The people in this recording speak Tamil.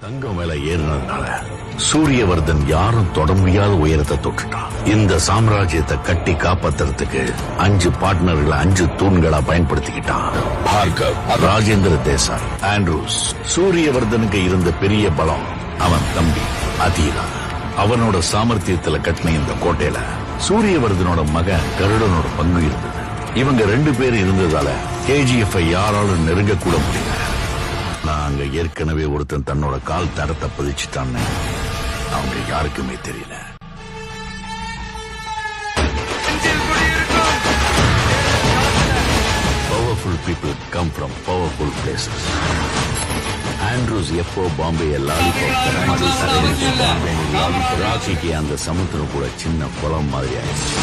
தங்கம் மேல ஏறினதுனால சூரியவர்தன் யாரும் தொட முடியாத உயரத்தை தொட்டுட்டான். இந்த சாம்ராஜ்யத்தை கட்டி காப்பாத்துறதுக்கு 5 பார்ட்னர்களை 5 தூண்களா பயன்படுத்திக்கிட்டான். பார்கவ், ராஜேந்திர தேசாய், ஆண்ட்ரூஸ். சூரியவர்தனுக்கு இருந்த பெரிய பலம் அவன் தம்பி அதீரா. அவனோட சாமர்த்தியத்துல கட்டின இந்த கோட்டையில சூரியவர்தனோட மகன் கருடனோட பங்கு இருந்தது. இவங்க 2 பேர் இருந்ததால KGF யாராலும் நெருங்க கூட முடியல. நான் அங்க ஏற்கனவே ஒருத்தன் தன்னோட கால் தரத்தை பதிச்சுட்டான்னு அவங்க யாருக்குமே தெரியல. Powerful people come from powerful places. Andrews எப்போ பாம்பே ராக்கிக்கு அந்த சமுத்திரம் கூட சின்ன குளம் மாதிரி ஆயிடுச்சு.